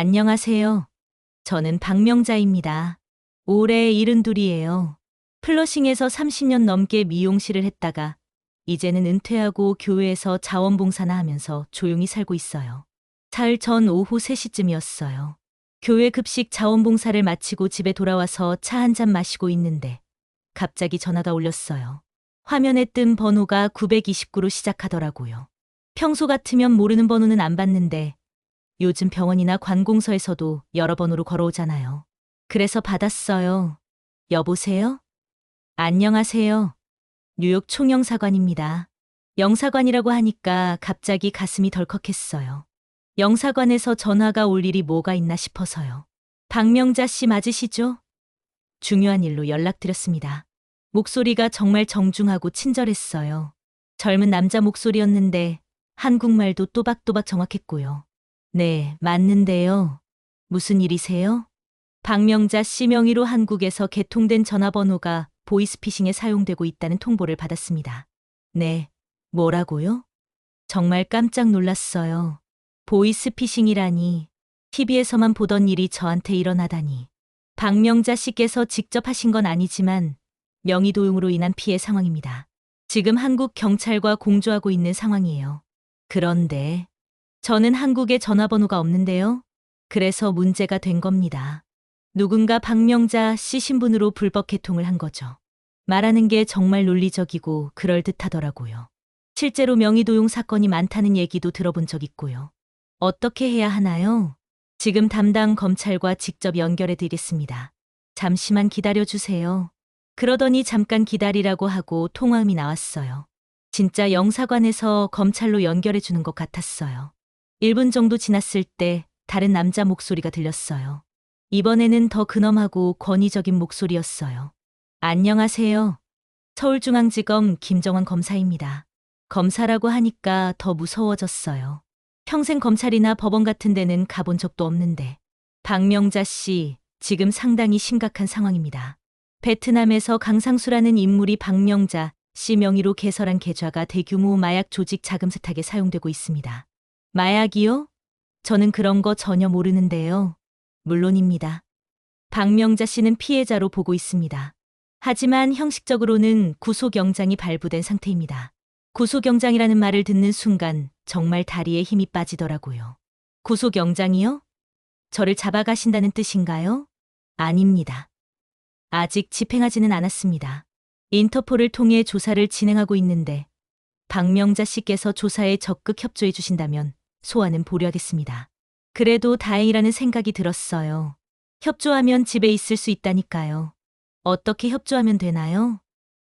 안녕하세요. 저는 박명자입니다. 올해 72이에요. 플러싱에서 30년 넘게 미용실을 했다가 이제는 은퇴하고 교회에서 자원봉사나 하면서 조용히 살고 있어요. 사흘 전 오후 3시쯤이었어요. 교회 급식 자원봉사를 마치고 집에 돌아와서 차 한 잔 마시고 있는데 갑자기 전화가 울렸어요. 화면에 뜬 번호가 929로 시작하더라고요. 평소 같으면 모르는 번호는 안 받는데 요즘 병원이나 관공서에서도 여러 번호로 걸어오잖아요. 그래서 받았어요. 여보세요? 안녕하세요. 뉴욕 총영사관입니다. 영사관이라고 하니까 갑자기 가슴이 덜컥했어요. 영사관에서 전화가 올 일이 뭐가 있나 싶어서요. 박명자 씨 맞으시죠? 중요한 일로 연락드렸습니다. 목소리가 정말 정중하고 친절했어요. 젊은 남자 목소리였는데 한국말도 또박또박 정확했고요. 네, 맞는데요. 무슨 일이세요? 박명자 씨 명의로 한국에서 개통된 전화번호가 보이스피싱에 사용되고 있다는 통보를 받았습니다. 네, 뭐라고요? 정말 깜짝 놀랐어요. 보이스피싱이라니, TV에서만 보던 일이 저한테 일어나다니. 박명자 씨께서 직접 하신 건 아니지만 명의 도용으로 인한 피해 상황입니다. 지금 한국 경찰과 공조하고 있는 상황이에요. 그런데 저는 한국에 전화번호가 없는데요. 그래서 문제가 된 겁니다. 누군가 박명자 씨 신분으로 불법 개통을 한 거죠. 말하는 게 정말 논리적이고 그럴듯하더라고요. 실제로 명의도용 사건이 많다는 얘기도 들어본 적 있고요. 어떻게 해야 하나요? 지금 담당 검찰과 직접 연결해 드리겠습니다. 잠시만 기다려 주세요. 그러더니 잠깐 기다리라고 하고 통화음이 나왔어요. 진짜 영사관에서 검찰로 연결해 주는 것 같았어요. 1분 정도 지났을 때 다른 남자 목소리가 들렸어요. 이번에는 더 근엄하고 권위적인 목소리였어요. 안녕하세요. 서울중앙지검 김정환 검사입니다. 검사라고 하니까 더 무서워졌어요. 평생 검찰이나 법원 같은 데는 가본 적도 없는데. 박명자 씨, 지금 상당히 심각한 상황입니다. 베트남에서 강상수라는 인물이 박명자 씨 명의로 개설한 계좌가 대규모 마약 조직 자금 세탁에 사용되고 있습니다. 마약이요? 저는 그런 거 전혀 모르는데요. 물론입니다. 박명자 씨는 피해자로 보고 있습니다. 하지만 형식적으로는 구속영장이 발부된 상태입니다. 구속영장이라는 말을 듣는 순간 정말 다리에 힘이 빠지더라고요. 구속영장이요? 저를 잡아가신다는 뜻인가요? 아닙니다. 아직 집행하지는 않았습니다. 인터폴을 통해 조사를 진행하고 있는데 박명자 씨께서 조사에 적극 협조해 주신다면 소환은 보류하겠습니다. 그래도 다행이라는 생각이 들었어요. 협조하면 집에 있을 수 있다니까요. 어떻게 협조하면 되나요?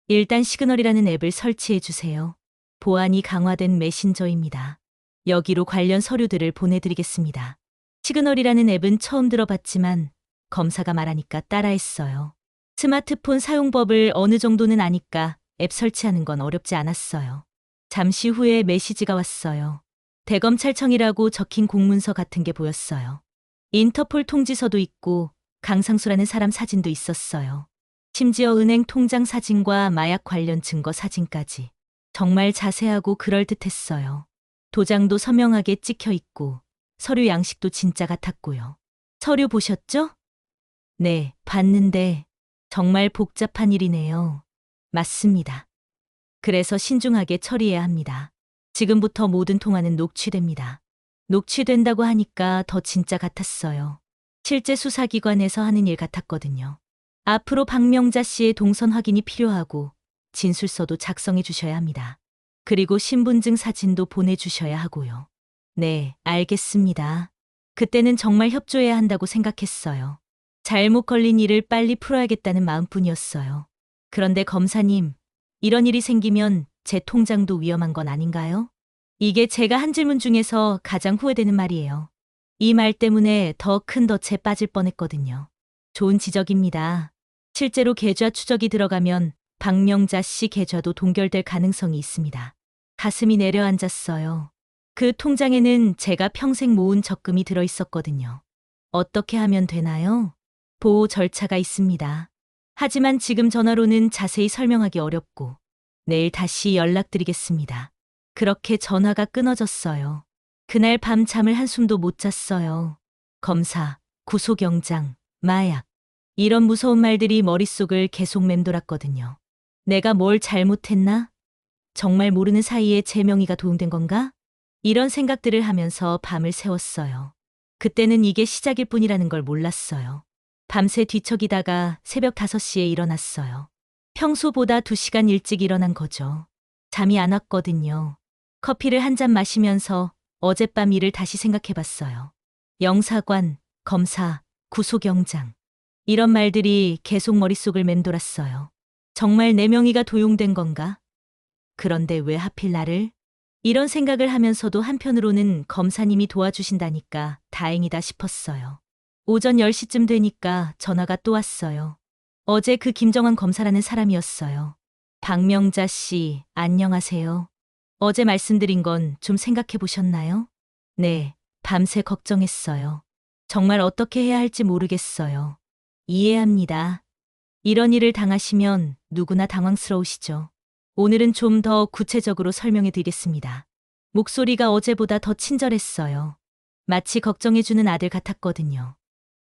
일단 시그널이라는 앱을 설치해 주세요. 보안이 강화된 메신저입니다. 여기로 관련 서류들을 보내드리겠습니다. 시그널이라는 앱은 처음 들어봤지만 검사가 말하니까 따라했어요. 스마트폰 사용법을 어느 정도는 아니까 앱 설치하는 건 어렵지 않았어요. 잠시 후에 메시지가 왔어요. 대검찰청이라고 적힌 공문서 같은 게 보였어요. 인터폴 통지서도 있고 강상수라는 사람 사진도 있었어요. 심지어 은행 통장 사진과 마약 관련 증거 사진까지. 정말 자세하고 그럴듯했어요. 도장도 서명하게 찍혀 있고 서류 양식도 진짜 같았고요. 서류 보셨죠? 네, 봤는데 정말 복잡한 일이네요. 맞습니다. 그래서 신중하게 처리해야 합니다. 지금부터 모든 통화는 녹취됩니다. 녹취된다고 하니까 더 진짜 같았어요. 실제 수사기관에서 하는 일 같았거든요. 앞으로 박명자 씨의 동선 확인이 필요하고 진술서도 작성해 주셔야 합니다. 그리고 신분증 사진도 보내주셔야 하고요. 네, 알겠습니다. 그때는 정말 협조해야 한다고 생각했어요. 잘못 걸린 일을 빨리 풀어야겠다는 마음뿐이었어요. 그런데 검사님, 이런 일이 생기면 제 통장도 위험한 건 아닌가요? 이게 제가 한 질문 중에서 가장 후회되는 말이에요. 이 말 때문에 더 큰 덫에 빠질 뻔했거든요. 좋은 지적입니다. 실제로 계좌 추적이 들어가면 박명자 씨 계좌도 동결될 가능성이 있습니다. 가슴이 내려앉았어요. 그 통장에는 제가 평생 모은 적금이 들어있었거든요. 어떻게 하면 되나요? 보호 절차가 있습니다. 하지만 지금 전화로는 자세히 설명하기 어렵고 내일 다시 연락드리겠습니다. 그렇게 전화가 끊어졌어요. 그날 밤 잠을 한숨도 못 잤어요. 검사, 구속영장, 마약. 이런 무서운 말들이 머릿속을 계속 맴돌았거든요. 내가 뭘 잘못했나? 정말 모르는 사이에 제 명의가 도용된 건가? 이런 생각들을 하면서 밤을 새웠어요. 그때는 이게 시작일 뿐이라는 걸 몰랐어요. 밤새 뒤척이다가 새벽 5시에 일어났어요. 평소보다 2시간 일찍 일어난 거죠. 잠이 안 왔거든요. 커피를 한 잔 마시면서 어젯밤 일을 다시 생각해 봤어요. 영사관, 검사, 구속영장. 이런 말들이 계속 머릿속을 맴돌았어요. 정말 내 명의가 도용된 건가? 그런데 왜 하필 나를? 이런 생각을 하면서도 한편으로는 검사님이 도와주신다니까 다행이다 싶었어요. 오전 10시쯤 되니까 전화가 또 왔어요. 어제 그 김정환 검사라는 사람이었어요. 박명자 씨, 안녕하세요. 어제 말씀드린 건 좀 생각해 보셨나요? 네, 밤새 걱정했어요. 정말 어떻게 해야 할지 모르겠어요. 이해합니다. 이런 일을 당하시면 누구나 당황스러우시죠. 오늘은 좀 더 구체적으로 설명해 드리겠습니다. 목소리가 어제보다 더 친절했어요. 마치 걱정해주는 아들 같았거든요.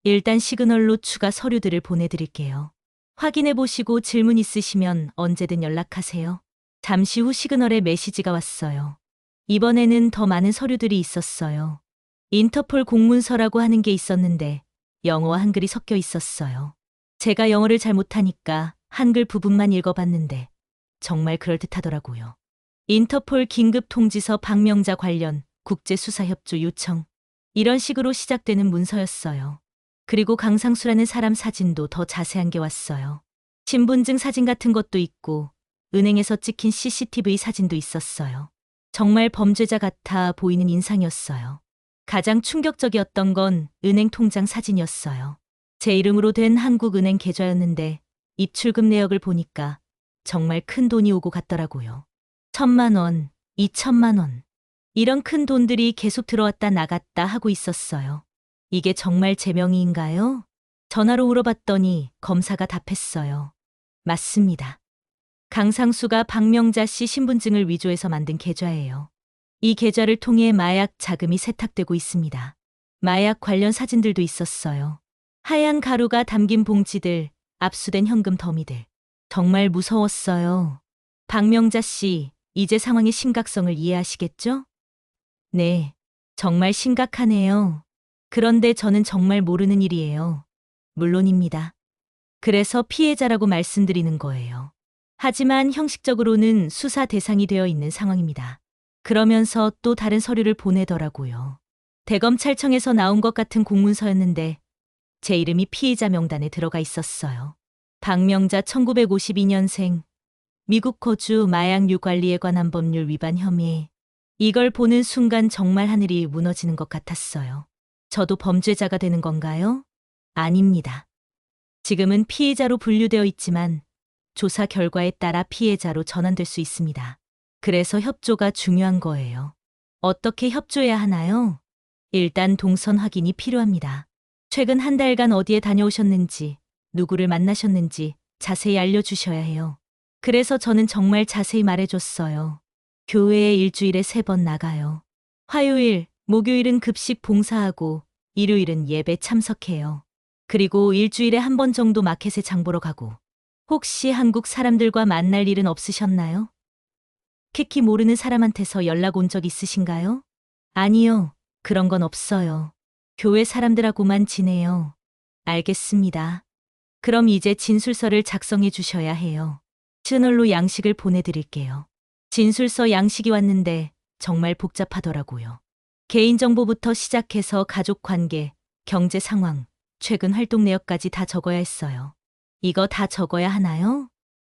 일단 시그널로 추가 서류들을 보내드릴게요. 확인해 보시고 질문 있으시면 언제든 연락하세요. 잠시 후 시그널에 메시지가 왔어요. 이번에는 더 많은 서류들이 있었어요. 인터폴 공문서라고 하는 게 있었는데 영어와 한글이 섞여 있었어요. 제가 영어를 잘 못하니까 한글 부분만 읽어봤는데 정말 그럴듯하더라고요. 인터폴 긴급 통지서 박명자 관련 국제수사협조 요청. 이런 식으로 시작되는 문서였어요. 그리고 강상수라는 사람 사진도 더 자세한 게 왔어요. 신분증 사진 같은 것도 있고 은행에서 찍힌 CCTV 사진도 있었어요. 정말 범죄자 같아 보이는 인상이었어요. 가장 충격적이었던 건 은행 통장 사진이었어요. 제 이름으로 된 한국은행 계좌였는데 입출금 내역을 보니까 정말 큰 돈이 오고 갔더라고요. 1,000만 원, 2,000만 원. 이런 큰 돈들이 계속 들어왔다 나갔다 하고 있었어요. 이게 정말 제 명의인가요? 전화로 물어봤더니 검사가 답했어요. 맞습니다. 강상수가 박명자 씨 신분증을 위조해서 만든 계좌예요. 이 계좌를 통해 마약 자금이 세탁되고 있습니다. 마약 관련 사진들도 있었어요. 하얀 가루가 담긴 봉지들, 압수된 현금 더미들. 정말 무서웠어요. 박명자 씨, 이제 상황의 심각성을 이해하시겠죠? 네, 정말 심각하네요. 그런데 저는 정말 모르는 일이에요. 물론입니다. 그래서 피해자라고 말씀드리는 거예요. 하지만 형식적으로는 수사 대상이 되어 있는 상황입니다. 그러면서 또 다른 서류를 보내더라고요. 대검찰청에서 나온 것 같은 공문서였는데 제 이름이 피의자 명단에 들어가 있었어요. 박명자 1952년생, 미국 거주 마약 유관리에 관한 법률 위반 혐의. 이걸 보는 순간 정말 하늘이 무너지는 것 같았어요. 저도 범죄자가 되는 건가요? 아닙니다. 지금은 피해자로 분류되어 있지만 조사 결과에 따라 피해자로 전환될 수 있습니다. 그래서 협조가 중요한 거예요. 어떻게 협조해야 하나요? 일단 동선 확인이 필요합니다. 최근 한 달간 어디에 다녀오셨는지, 누구를 만나셨는지 자세히 알려주셔야 해요. 그래서 저는 정말 자세히 말해줬어요. 교회에 일주일에 3번 나가요. 화요일, 목요일은 급식 봉사하고 일요일은 예배 참석해요. 그리고 일주일에 1번 정도 마켓에 장 보러 가고. 혹시 한국 사람들과 만날 일은 없으셨나요? 키키 모르는 사람한테서 연락 온 적 있으신가요? 아니요, 그런 건 없어요. 교회 사람들하고만 지내요. 알겠습니다. 그럼 이제 진술서를 작성해 주셔야 해요. 채널로 양식을 보내드릴게요. 진술서 양식이 왔는데 정말 복잡하더라고요. 개인정보부터 시작해서 가족 관계, 경제 상황, 최근 활동 내역까지 다 적어야 했어요. 이거 다 적어야 하나요?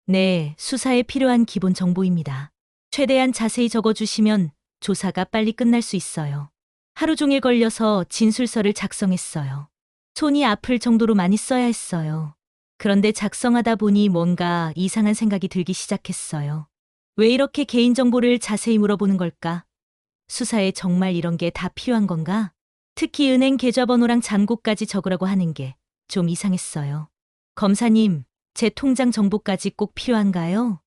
네, 수사에 필요한 기본 정보입니다. 최대한 자세히 적어주시면 조사가 빨리 끝날 수 있어요. 하루 종일 걸려서 진술서를 작성했어요. 손이 아플 정도로 많이 써야 했어요. 그런데 작성하다 보니 뭔가 이상한 생각이 들기 시작했어요. 왜 이렇게 개인정보를 자세히 물어보는 걸까? 수사에 정말 이런 게 다 필요한 건가? 특히 은행 계좌번호랑 잔고까지 적으라고 하는 게 좀 이상했어요. 검사님, 제 통장 정보까지 꼭 필요한가요?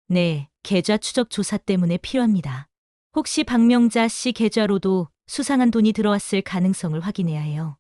네, 계좌 추적 조사 때문에 필요합니다. 혹시 박명자 씨 계좌로도 수상한 돈이 들어왔을 가능성을 확인해야 해요.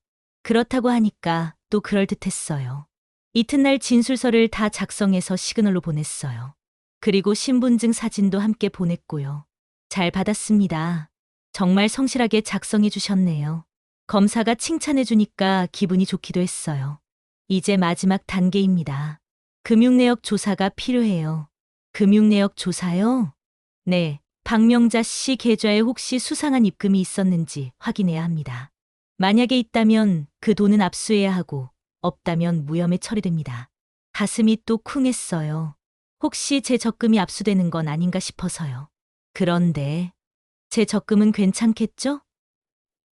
그렇다고 하니까 또 그럴듯했어요. 이튿날 진술서를 다 작성해서 시그널로 보냈어요. 그리고 신분증 사진도 함께 보냈고요. 잘 받았습니다. 정말 성실하게 작성해 주셨네요. 검사가 칭찬해 주니까 기분이 좋기도 했어요. 이제 마지막 단계입니다. 금융내역 조사가 필요해요. 금융내역 조사요? 네, 박명자 씨 계좌에 혹시 수상한 입금이 있었는지 확인해야 합니다. 만약에 있다면 그 돈은 압수해야 하고 없다면 무혐의 처리됩니다. 가슴이 또 쿵했어요. 혹시 제 적금이 압수되는 건 아닌가 싶어서요. 그런데 제 적금은 괜찮겠죠?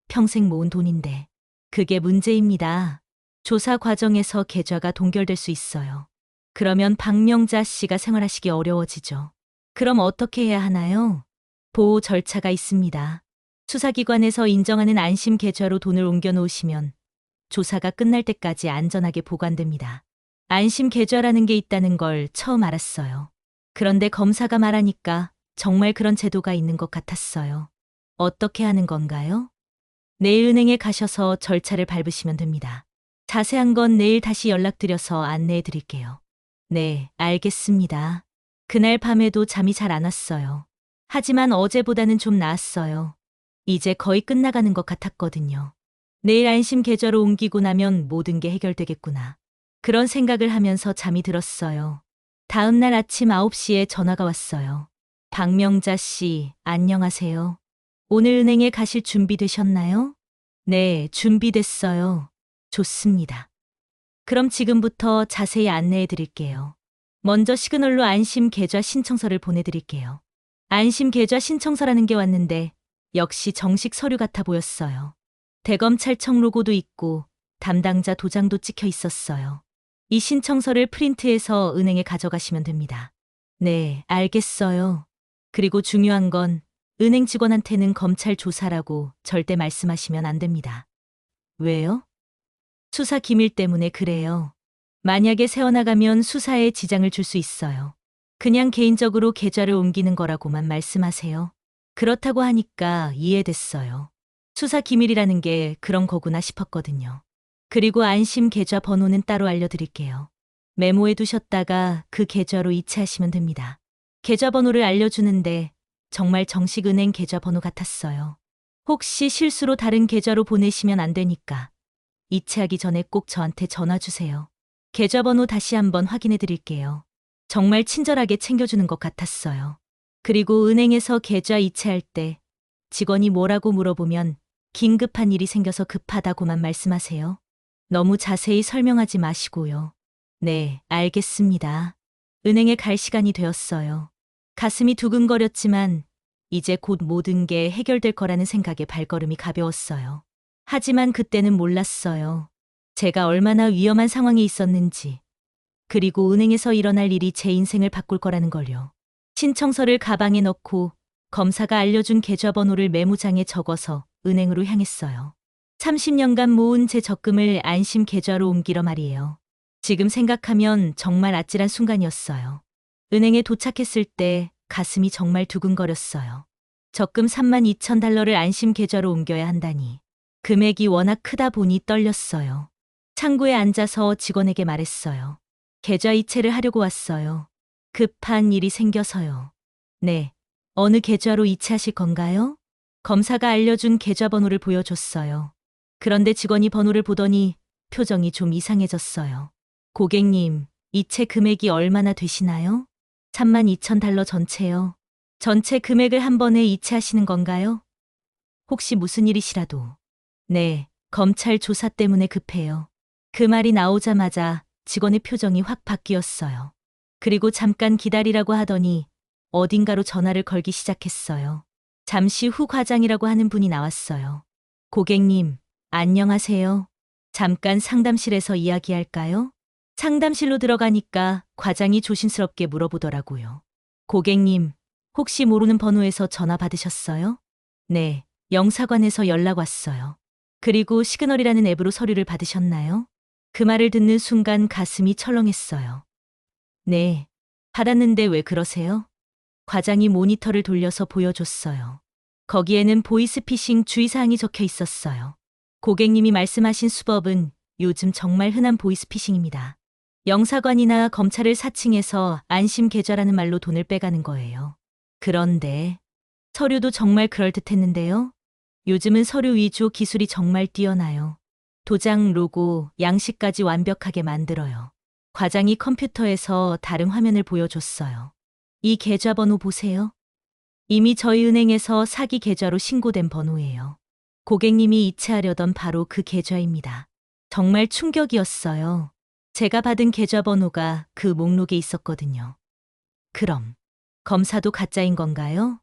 평생 모은 돈인데. 그게 문제입니다. 조사 과정에서 계좌가 동결될 수 있어요. 그러면 박명자 씨가 생활하시기 어려워지죠. 그럼 어떻게 해야 하나요? 보호 절차가 있습니다. 수사기관에서 인정하는 안심 계좌로 돈을 옮겨 놓으시면 조사가 끝날 때까지 안전하게 보관됩니다. 안심 계좌라는 게 있다는 걸 처음 알았어요. 그런데 검사가 말하니까 정말 그런 제도가 있는 것 같았어요. 어떻게 하는 건가요? 내일 은행에 가셔서 절차를 밟으시면 됩니다. 자세한 건 내일 다시 연락드려서 안내해 드릴게요. 네, 알겠습니다. 그날 밤에도 잠이 잘 안 왔어요. 하지만 어제보다는 좀 나았어요. 이제 거의 끝나가는 것 같았거든요. 내일 안심 계좌로 옮기고 나면 모든 게 해결되겠구나. 그런 생각을 하면서 잠이 들었어요. 다음 날 아침 9시에 전화가 왔어요. 박명자 씨, 안녕하세요. 오늘 은행에 가실 준비 되셨나요? 네, 준비됐어요. 좋습니다. 그럼 지금부터 자세히 안내해 드릴게요. 먼저 시그널로 안심 계좌 신청서를 보내드릴게요. 안심 계좌 신청서라는 게 왔는데 역시 정식 서류 같아 보였어요. 대검찰청 로고도 있고 담당자 도장도 찍혀 있었어요. 이 신청서를 프린트해서 은행에 가져가시면 됩니다. 네, 알겠어요. 그리고 중요한 건 은행 직원한테는 검찰 조사라고 절대 말씀하시면 안 됩니다. 왜요? 수사 기밀 때문에 그래요. 만약에 새어나가면 수사에 지장을 줄 수 있어요. 그냥 개인적으로 계좌를 옮기는 거라고만 말씀하세요. 그렇다고 하니까 이해됐어요. 수사 기밀이라는 게 그런 거구나 싶었거든요. 그리고 안심 계좌 번호는 따로 알려드릴게요. 메모해 두셨다가 그 계좌로 이체하시면 됩니다. 계좌 번호를 알려주는데 정말 정식 은행 계좌 번호 같았어요. 혹시 실수로 다른 계좌로 보내시면 안 되니까 이체하기 전에 꼭 저한테 전화 주세요. 계좌번호 다시 한번 확인해 드릴게요. 정말 친절하게 챙겨주는 것 같았어요. 그리고 은행에서 계좌 이체할 때 직원이 뭐라고 물어보면 긴급한 일이 생겨서 급하다고만 말씀하세요. 너무 자세히 설명하지 마시고요. 네, 알겠습니다. 은행에 갈 시간이 되었어요. 가슴이 두근거렸지만 이제 곧 모든 게 해결될 거라는 생각에 발걸음이 가벼웠어요. 하지만 그때는 몰랐어요. 제가 얼마나 위험한 상황에 있었는지, 그리고 은행에서 일어날 일이 제 인생을 바꿀 거라는 걸요. 신청서를 가방에 넣고 검사가 알려준 계좌번호를 메모장에 적어서 은행으로 향했어요. 30년간 모은 제 적금을 안심 계좌로 옮기러 말이에요. 지금 생각하면 정말 아찔한 순간이었어요. 은행에 도착했을 때 가슴이 정말 두근거렸어요. 적금 32,000달러를 안심 계좌로 옮겨야 한다니. 금액이 워낙 크다 보니 떨렸어요. 창구에 앉아서 직원에게 말했어요. 계좌 이체를 하려고 왔어요. 급한 일이 생겨서요. 네. 어느 계좌로 이체하실 건가요? 검사가 알려준 계좌번호를 보여줬어요. 그런데 직원이 번호를 보더니 표정이 좀 이상해졌어요. 고객님, 이체 금액이 얼마나 되시나요? 32,000달러 전체요. 전체 금액을 한 번에 이체하시는 건가요? 혹시 무슨 일이시라도. 네, 검찰 조사 때문에 급해요. 그 말이 나오자마자 직원의 표정이 확 바뀌었어요. 그리고 잠깐 기다리라고 하더니 어딘가로 전화를 걸기 시작했어요. 잠시 후 과장이라고 하는 분이 나왔어요. 고객님, 안녕하세요. 잠깐 상담실에서 이야기할까요? 상담실로 들어가니까 과장이 조심스럽게 물어보더라고요. 고객님, 혹시 모르는 번호에서 전화 받으셨어요? 네, 영사관에서 연락 왔어요. 그리고 시그널이라는 앱으로 서류를 받으셨나요? 그 말을 듣는 순간 가슴이 철렁했어요. 네, 받았는데 왜 그러세요? 과장이 모니터를 돌려서 보여줬어요. 거기에는 보이스피싱 주의사항이 적혀 있었어요. 고객님이 말씀하신 수법은 요즘 정말 흔한 보이스피싱입니다. 영사관이나 검찰을 사칭해서 안심 계좌라는 말로 돈을 빼가는 거예요. 그런데 서류도 정말 그럴듯했는데요. 요즘은 서류 위주 기술이 정말 뛰어나요. 도장, 로고, 양식까지 완벽하게 만들어요. 과장이 컴퓨터에서 다른 화면을 보여줬어요. 이 계좌번호 보세요. 이미 저희 은행에서 사기 계좌로 신고된 번호예요. 고객님이 이체하려던 바로 그 계좌입니다. 정말 충격이었어요. 제가 받은 계좌번호가 그 목록에 있었거든요. 그럼 검사도 가짜인 건가요?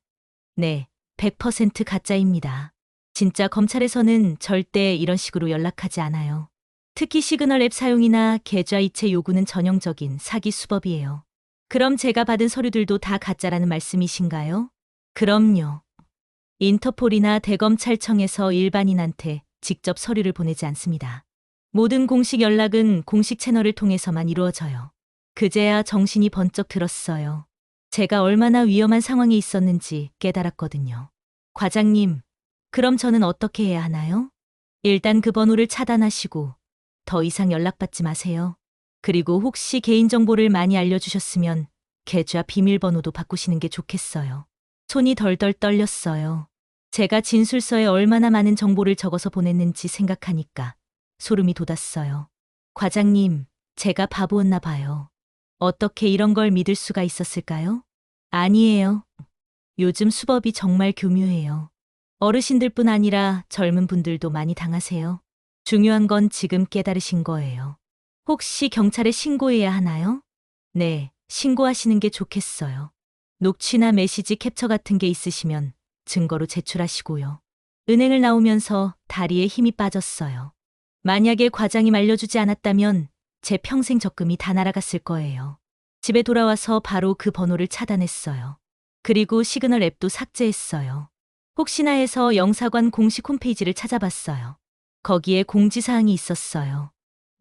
네, 100% 가짜입니다. 진짜 검찰에서는 절대 이런 식으로 연락하지 않아요. 특히 시그널 앱 사용이나 계좌 이체 요구는 전형적인 사기 수법이에요. 그럼 제가 받은 서류들도 다 가짜라는 말씀이신가요? 그럼요. 인터폴이나 대검찰청에서 일반인한테 직접 서류를 보내지 않습니다. 모든 공식 연락은 공식 채널을 통해서만 이루어져요. 그제야 정신이 번쩍 들었어요. 제가 얼마나 위험한 상황에 있었는지 깨달았거든요. 과장님, 그럼 저는 어떻게 해야 하나요? 일단 그 번호를 차단하시고 더 이상 연락받지 마세요. 그리고 혹시 개인정보를 많이 알려주셨으면 계좌 비밀번호도 바꾸시는 게 좋겠어요. 손이 덜덜 떨렸어요. 제가 진술서에 얼마나 많은 정보를 적어서 보냈는지 생각하니까 소름이 돋았어요. 과장님, 제가 바보였나 봐요. 어떻게 이런 걸 믿을 수가 있었을까요? 아니에요. 요즘 수법이 정말 교묘해요. 어르신들뿐 아니라 젊은 분들도 많이 당하세요. 중요한 건 지금 깨달으신 거예요. 혹시 경찰에 신고해야 하나요? 네, 신고하시는 게 좋겠어요. 녹취나 메시지 캡처 같은 게 있으시면 증거로 제출하시고요. 은행을 나오면서 다리에 힘이 빠졌어요. 만약에 과장이 알려주지 않았다면 제 평생 적금이 다 날아갔을 거예요. 집에 돌아와서 바로 그 번호를 차단했어요. 그리고 시그널 앱도 삭제했어요. 혹시나 해서 영사관 공식 홈페이지를 찾아봤어요. 거기에 공지사항이 있었어요.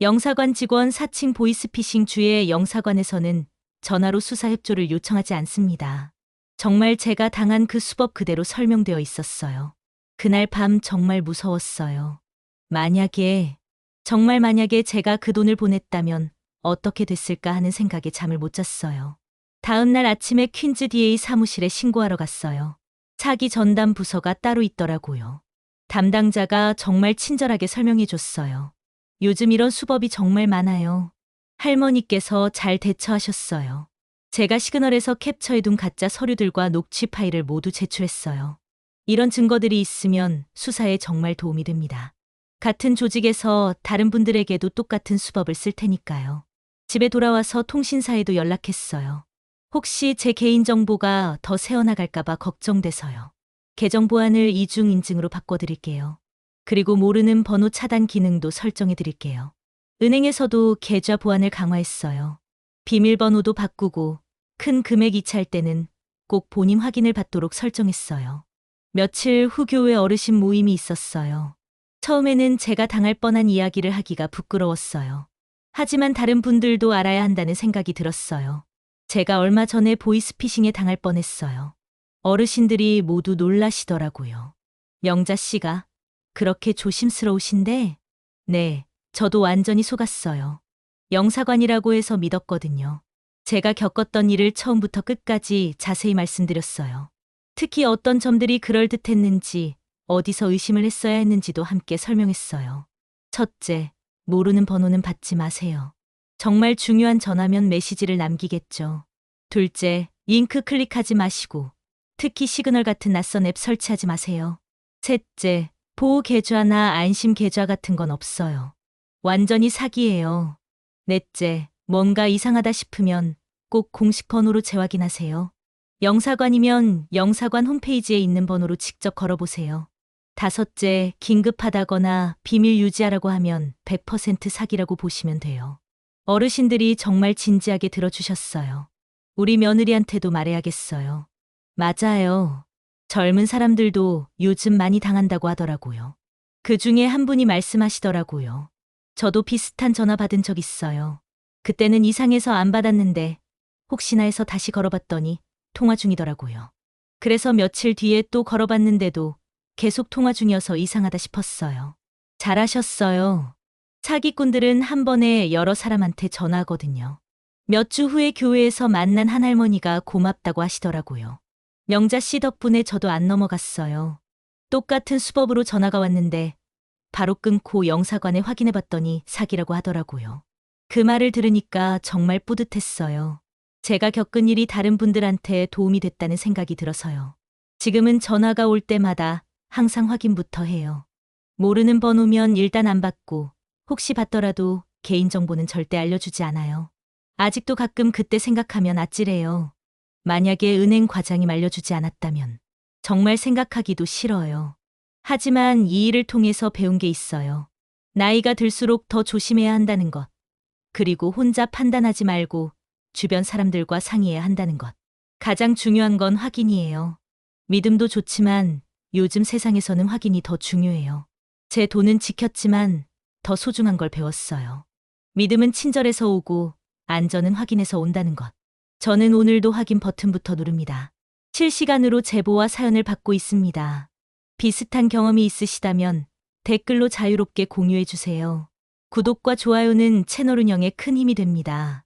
영사관 직원 사칭 보이스피싱 주의 영사관에서는 전화로 수사 협조를 요청하지 않습니다. 정말 제가 당한 그 수법 그대로 설명되어 있었어요. 그날 밤 정말 무서웠어요. 정말 만약에 제가 그 돈을 보냈다면 어떻게 됐을까 하는 생각에 잠을 못 잤어요. 다음 날 아침에 퀸즈 DA 사무실에 신고하러 갔어요. 사기 전담 부서가 따로 있더라고요. 담당자가 정말 친절하게 설명해 줬어요. 요즘 이런 수법이 정말 많아요. 할머니께서 잘 대처하셨어요. 제가 시그널에서 캡처해둔 가짜 서류들과 녹취 파일을 모두 제출했어요. 이런 증거들이 있으면 수사에 정말 도움이 됩니다. 같은 조직에서 다른 분들에게도 똑같은 수법을 쓸 테니까요. 집에 돌아와서 통신사에도 연락했어요. 혹시 제 개인정보가 더 새어나갈까봐 걱정돼서요. 계정 보안을 이중 인증으로 바꿔드릴게요. 그리고 모르는 번호 차단 기능도 설정해드릴게요. 은행에서도 계좌 보안을 강화했어요. 비밀번호도 바꾸고 큰 금액 이체할 때는 꼭 본인 확인을 받도록 설정했어요. 며칠 후 교회 어르신 모임이 있었어요. 처음에는 제가 당할 뻔한 이야기를 하기가 부끄러웠어요. 하지만 다른 분들도 알아야 한다는 생각이 들었어요. 제가 얼마 전에 보이스피싱에 당할 뻔했어요. 어르신들이 모두 놀라시더라고요. 명자 씨가 그렇게 조심스러우신데? 네, 저도 완전히 속았어요. 영사관이라고 해서 믿었거든요. 제가 겪었던 일을 처음부터 끝까지 자세히 말씀드렸어요. 특히 어떤 점들이 그럴듯했는지, 어디서 의심을 했어야 했는지도 함께 설명했어요. 첫째, 모르는 번호는 받지 마세요. 정말 중요한 전화면 메시지를 남기겠죠. 둘째, 링크 클릭하지 마시고, 특히 시그널 같은 낯선 앱 설치하지 마세요. 셋째, 보호 계좌나 안심 계좌 같은 건 없어요. 완전히 사기예요. 넷째, 뭔가 이상하다 싶으면 꼭 공식 번호로 재확인하세요. 영사관이면 영사관 홈페이지에 있는 번호로 직접 걸어보세요. 다섯째, 긴급하다거나 비밀 유지하라고 하면 100% 사기라고 보시면 돼요. 어르신들이 정말 진지하게 들어주셨어요. 우리 며느리한테도 말해야겠어요. 맞아요. 젊은 사람들도 요즘 많이 당한다고 하더라고요. 그 중에 한 분이 말씀하시더라고요. 저도 비슷한 전화 받은 적 있어요. 그때는 이상해서 안 받았는데 혹시나 해서 다시 걸어봤더니 통화 중이더라고요. 그래서 며칠 뒤에 또 걸어봤는데도 계속 통화 중이어서 이상하다 싶었어요. 잘하셨어요. 사기꾼들은 한 번에 여러 사람한테 전화하거든요. 몇 주 후에 교회에서 만난 한 할머니가 고맙다고 하시더라고요. 명자 씨 덕분에 저도 안 넘어갔어요. 똑같은 수법으로 전화가 왔는데 바로 끊고 영사관에 확인해 봤더니 사기라고 하더라고요. 그 말을 들으니까 정말 뿌듯했어요. 제가 겪은 일이 다른 분들한테 도움이 됐다는 생각이 들어서요. 지금은 전화가 올 때마다 항상 확인부터 해요. 모르는 번호면 일단 안 받고 혹시 받더라도 개인정보는 절대 알려주지 않아요. 아직도 가끔 그때 생각하면 아찔해요. 만약에 은행 과장이 말려주지 않았다면 정말 생각하기도 싫어요. 하지만 이 일을 통해서 배운 게 있어요. 나이가 들수록 더 조심해야 한다는 것. 그리고 혼자 판단하지 말고 주변 사람들과 상의해야 한다는 것. 가장 중요한 건 확인이에요. 믿음도 좋지만 요즘 세상에서는 확인이 더 중요해요. 제 돈은 지켰지만 더 소중한 걸 배웠어요. 믿음은 친절해서 오고 안전은 확인해서 온다는 것. 저는 오늘도 확인 버튼부터 누릅니다. 실시간으로 제보와 사연을 받고 있습니다. 비슷한 경험이 있으시다면 댓글로 자유롭게 공유해 주세요. 구독과 좋아요는 채널 운영에 큰 힘이 됩니다.